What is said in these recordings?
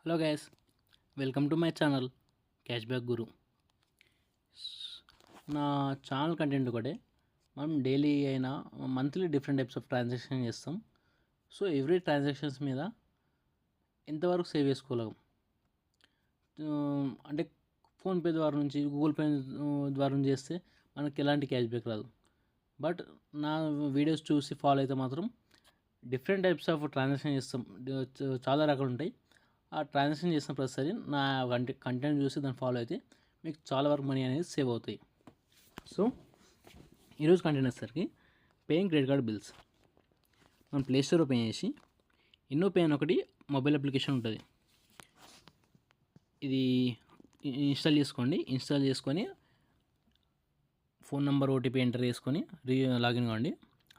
Hello guys, welcome to my channel cash back Guru. నా channel content ఒకటే. మనం daily అయినా monthly different types of transaction చేస్తాం. So every transactions మీద ఎంతవరకు సేవ్ చేసుకోగలం అంటే ఫోన్పే ద్వారా నుంచి, గూగుల్ పే ద్వారా నుంచి చేస్తే మనకి ఎలాంటి క్యాష్ బ్యాక్ రాదు. బట్ నా వీడియోస్ చూసి ఫాలో అయితే మాత్రం డిఫరెంట్ టైప్స్ ఆఫ్ ట్రాన్సాక్షన్ చేస్తాం. చాలా రకాలు ఉంటాయి. ఆ ట్రాన్సాక్షన్ చేసిన ప్రతిసారి నా కంటెంట్ చూసి దాన్ని ఫాలో అయితే మీకు చాలా వరకు మనీ అనేది సేవ్ అవుతాయి. సో ఈరోజు కంటెంట్ వచ్చేసరికి పేయింగ్ క్రెడిట్ కార్డ్ బిల్స్. మనం ప్లేస్టోర్ ఓపెన్ చేసి ఇన్నోపే అని ఒకటి మొబైల్ అప్లికేషన్ ఉంటుంది. ఇది ఇన్స్టాల్ చేసుకోండి. ఇన్స్టాల్ చేసుకొని ఫోన్ నెంబర్ ఓటీపీ ఎంటర్ చేసుకొని లాగిన్ కావండి.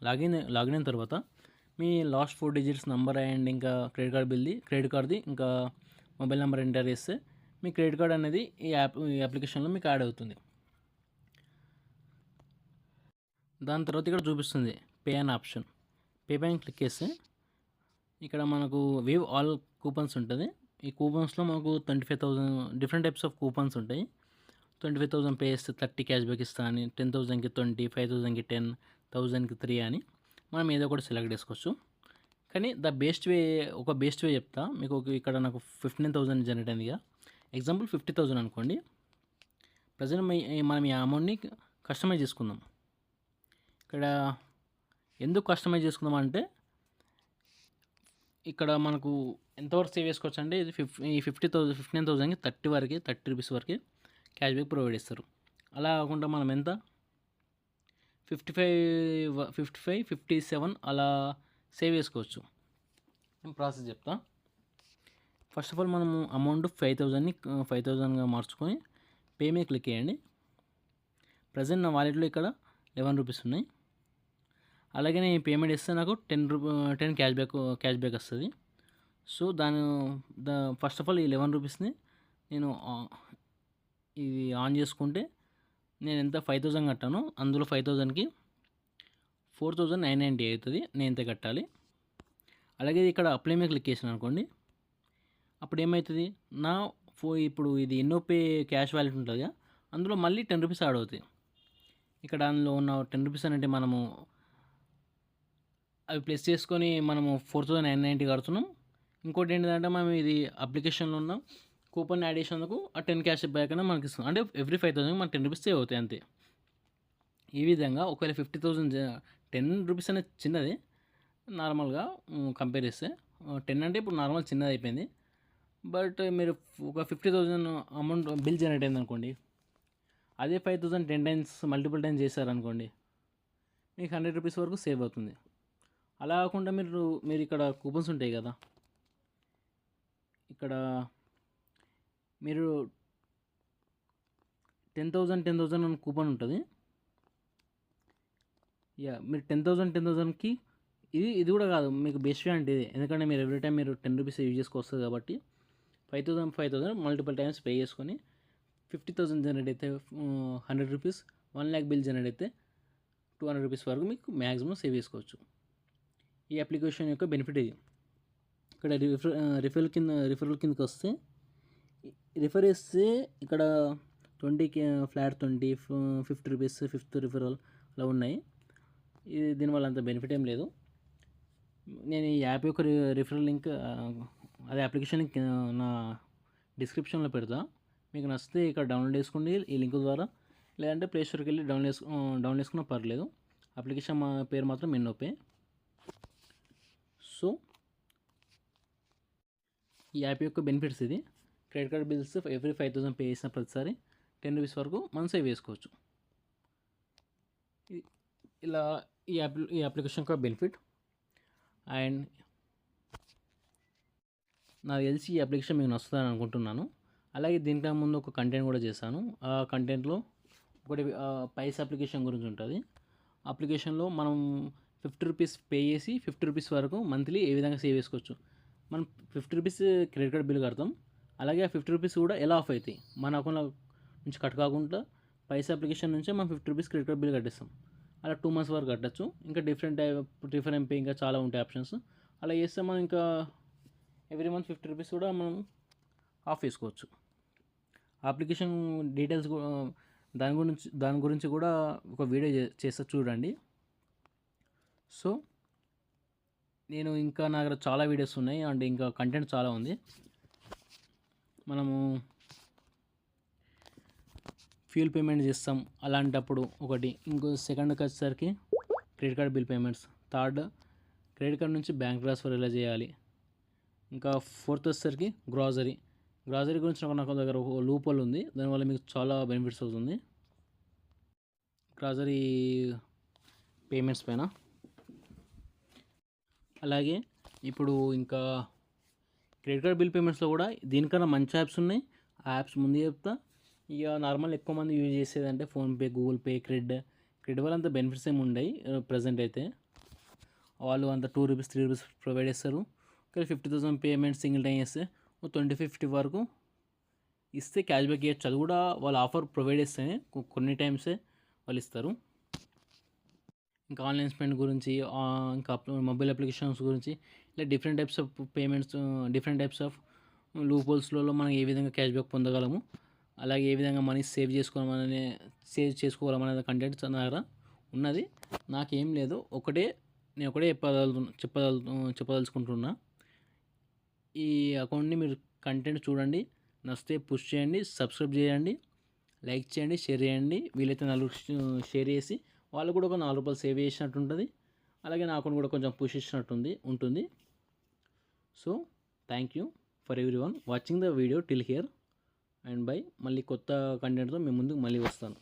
లాగిన్ అయిన తర్వాత మీ లాస్ట్ 4 డిజిట్స్ నెంబర్ అండ్ ఇంకా క్రెడిట్ కార్డ్ది ఇంకా మొబైల్ నెంబర్ ఎంటర్ చేస్తే మీ క్రెడిట్ కార్డ్ అనేది ఈ అప్లికేషన్లో మీకు యాడ్ అవుతుంది. దాని తర్వాత ఇక్కడ చూపిస్తుంది పే అనే ఆప్షన్. పే పైన క్లిక్ చేస్తే ఇక్కడ మనకు వేవ్ ఆల్ కూపన్స్ ఉంటుంది. ఈ కూపన్స్లో మనకు 25,000 డిఫరెంట్ టైప్స్ ఆఫ్ కూపన్స్ ఉంటాయి. 25,000 పే చేస్తే 30 క్యాష్ బ్యాక్ ఇస్తా అని, 10,000కి 20, 5,000కి 10, 1,000కి 3 అని మనం ఏదో ఒకటి సెలెక్ట్ చేసుకోవచ్చు. కానీ బెస్ట్ వే చెప్తా మీకు. ఇక్కడ నాకు 15,000 జనరేట్ అయిందిగా. ఎగ్జాంపుల్ 50,000 అనుకోండి. ప్రజెంట్ మనం ఈ అమౌంట్ని కస్టమైజ్ చేసుకుందాం. ఇక్కడ ఎందుకు కస్టమైజ్ చేసుకుందాం అంటే ఇక్కడ మనకు ఎంతవరకు సేవ్ చేసుకోవచ్చు అంటే ఇది 15,000కి 30 రూపీస్ వరకు క్యాష్ బ్యాక్ ప్రొవైడ్ చేస్తారు. అలా కాకుండా మనం ఎంత 55, 57 అలా సేవ్ చేసుకోవచ్చు. నేను ప్రాసెస్ చెప్తా. ఫస్ట్ ఆఫ్ ఆల్ మనము అమౌంట్ 5,000ని 5,000గా మార్చుకొని పే మీద క్లిక్ చేయండి. ప్రజెంట్ నా వాలెట్లో ఇక్కడ 11 రూపీస్ ఉన్నాయి. అలాగే నేను పేమెంట్ ఇస్తే నాకు 10 క్యాష్ బ్యాక్ వస్తుంది. సో ఫస్ట్ ఆఫ్ ఆల్ ఈ 11 రూపీస్ని నేను ఇది ఆన్ చేసుకుంటే నేను ఎంత 5,000 కట్టాను, అందులో 5,000కి 4,990 అవుతుంది. నేను ఎంత కట్టాలి. అలాగే ఇక్కడ అప్లై మీద క్లిక్ చేసాను అనుకోండి. అప్పుడు ఏమవుతుంది, ఇప్పుడు ఇది ఇన్నోపే క్యాష్ వాలెట్ ఉంటుంది కదా, అందులో మళ్ళీ 10 రూపీస్ యాడ్ అవుతాయి. ఇక్కడ అందులో ఉన్న 10 రూపీస్ అంటే మనము అవి ప్లస్ చేసుకొని మనము 4,990 కడుతున్నాం. ఇంకోటి ఏంటంటే మనం ఇది అప్లికేషన్లో ఉన్న కూపన్ యాడ్ చేసినందుకు ఆ 10 క్యాష్ బ్యాక్ అనేది మనకి ఇస్తుంది. అంటే ఎవ్రీ 5,000 మనకి 10 రూపీస్ సేవ్ అవుతాయి అంతే. ఈ విధంగా ఒకవేళ 50,000 10 రూపీస్ అనేది చిన్నది నార్మల్గా కంపేర్ చేస్తే. 10 అంటే ఇప్పుడు నార్మల్ చిన్నది అయిపోయింది. బట్ మీరు ఒక 50,000 అమౌంట్ బిల్ జనరేట్ అయింది అనుకోండి. అదే 5,000 10 టైమ్స్ మల్టిపుల్ టైమ్స్ చేశారనుకోండి, మీకు 100 రూపీస్ వరకు సేవ్ అవుతుంది. అలా కాకుండా మీరు ఇక్కడ కూపన్స్ ఉంటాయి కదా, ఇక్కడ మీరు 10,000 అని కూపన్ ఉంటుంది. మీరు 10,000కి ఇది కూడా కాదు, మీకు బెస్ట్ వే అంటే ఇది. ఎందుకంటే మీరు ఎవ్రీ టైం మీరు 10 రూపీస్ యూజ్ చేసుకోవచ్చు కాబట్టి 5,000 మల్టిపుల్ టైమ్స్ పే చేసుకొని 50,000 జనరేట్ అయితే 100 రూపీస్, 1,00,000 బిల్ జనరేట్ అయితే 200 రూపీస్ వరకు మీకు మ్యాక్సిమం సేవ్ చేసుకోవచ్చు. ఈ అప్లికేషన్ యొక్క బెనిఫిట్ ఇది. ఇక్కడ రిఫరల్ కిందకి వస్తే రిఫర్ చేస్తే ఇక్కడ 20కి ఫ్లాట్ 20, 50 రూపీస్ 5th రిఫరల్ అలా ఉన్నాయి. దీనివల్ల అంత బెనిఫిట్ ఏం లేదు. నేను ఈ యాప్ యొక్క రిఫరల్ లింక్, అదే అప్లికేషన్ లింక్ నా డిస్క్రిప్షన్లో పెడతా. మీకు నచ్చితే ఇక్కడ డౌన్లోడ్ చేసుకోండి ఈ లింక్ ద్వారా. లేదంటే ప్లేస్టోర్కి వెళ్ళి డౌన్లోడ్ చేసుకున్నా పర్లేదు. అప్లికేషన్ పేరు మాత్రం ఇన్నోపే. సో ఈ యాప్ యొక్క బెనిఫిట్స్ ఇది. Credit card bills every 5,000 pay చేసిన ప్రతిసారి 10 రూపీస్ వరకు మనం సేవ్ చేసుకోవచ్చు. ఇలా ఈ అప్లికేషన్ యొక్క బెనిఫిట్. అండ్ నాకు తెలిసి ఈ అప్లికేషన్ మీకు నచ్చుతుందని అనుకుంటున్నాను. అలాగే దీనికన్నా ముందు ఒక కంటెంట్ కూడా చేశాను. ఆ కంటెంట్లో ఒకటి పైస్ అప్లికేషన్ గురించి ఉంటుంది. అప్లికేషన్లో మనం 50 రూపీస్ పే చేసి 50 రూపీస్ వరకు మంత్లీ ఏ విధంగా సేవ్ చేసుకోవచ్చు. మనం 50 రూపీస్ క్రెడిట్ కార్డ్ బిల్ కడతాం. అలాగే ఆ 50 రూపీస్ కూడా ఎలా ఆఫ్ అవుతాయి, మన అకౌంట్లో నుంచి కట్ కాకుండా పైసా అప్లికేషన్ నుంచే మనం 50 రూపీస్ క్రెడిట్ కార్డ్ బిల్ కట్టేస్తాం. అలా 2 months వరకు కట్టచ్చు. ఇంకా డిఫరెంట్ పే ఇంకా చాలా ఉంటాయి ఆప్షన్స్. అలా చేస్తే మనం ఇంకా ఎవ్రీ మంత్ 50 రూపీస్ కూడా మనం ఆఫ్ చేసుకోవచ్చు. అప్లికేషన్ డీటెయిల్స్ దాని గురించి కూడా ఒక వీడియో చేస్తా చూడండి. సో నేను ఇంకా నా దగ్గర చాలా వీడియోస్ ఉన్నాయి అండ్ ఇంకా కంటెంట్ చాలా ఉంది. మనము ఫ్యూల్ పేమెంట్ చేస్తాం అలాంటప్పుడు ఒకటి, ఇంకో సెకండ్కి వచ్చేసరికి credit card bill payments, third credit card నుంచి బ్యాంక్ ట్రాన్స్ఫర్ ఎలా చేయాలి, ఇంకా ఫోర్త్ వచ్చేసరికి గ్రాసరీ గురించి నాకు దగ్గర ఒక లూప్ హోల్ ఉంది, దానివల్ల మీకు చాలా బెనిఫిట్స్ అవుతుంది గ్రాసరీ పేమెంట్స్ పైన. అలాగే ఇప్పుడు ఇంకా క్రెడిట్ కార్డ్ బిల్ పేమెంట్స్లో కూడా దీనికన్నా మంచి యాప్స్ ఉన్నాయి. ఆ యాప్స్ ముందు చెప్తా. ఇక నార్మల్ ఎక్కువ మంది యూజ్ చేసేదంటే ఫోన్పే, గూగుల్ పే, క్రెడిట్ వల్ల అంత బెనిఫిట్స్ ఏమి ఉండవు ప్రజెంట్ అయితే. వాళ్ళు అంత ₹2, ₹3 ప్రొవైడ్ చేస్తారు. కానీ 50,000 పేమెంట్ సింగిల్ టైం చేస్తే 20-50 వరకు ఇస్తే క్యాష్ బ్యాక్ ఇవ్వచ్చు. అది కూడా వాళ్ళు ఆఫర్ ప్రొవైడ్ చేస్తేనే కొన్ని టైమ్సే వాళ్ళు ఇస్తారు. ఇంకా ఆన్లైన్ స్పెండ్ గురించి, ఇంకా మొబైల్ అప్లికేషన్స్ గురించి, ఇలా different types of payments, different types of loop హోల్స్లలో మనం ఏ విధంగా క్యాష్ బ్యాక్ పొందగలము, అలాగే ఏ విధంగా మనీ సేవ్ చేసుకోవాలనే కంటెంట్ నా దగ్గర ఉన్నది. నాకేం లేదు, నేను ఒకటే చెప్పదలుచుకుంటున్నా. ఈ అకౌంట్ని మీరు కంటెంట్ చూడండి, నచ్చితే పుష్ చేయండి, సబ్స్క్రైబ్ చేయండి, లైక్ చేయండి, షేర్ చేయండి. వీలైతే నలుగురు షేర్ చేసి వాళ్ళు కూడా ఒక ₹4 సేవ్ చేసినట్టు ఉంటుంది. అలాగే నా అకౌంట్ కూడా కొంచెం పుష్ ఉంటుంది. So thank you for everyone watching the video till here and by. మళ్ళీ కొత్త కంటెంట్తో మీ ముందుకు మళ్ళీ వస్తాను.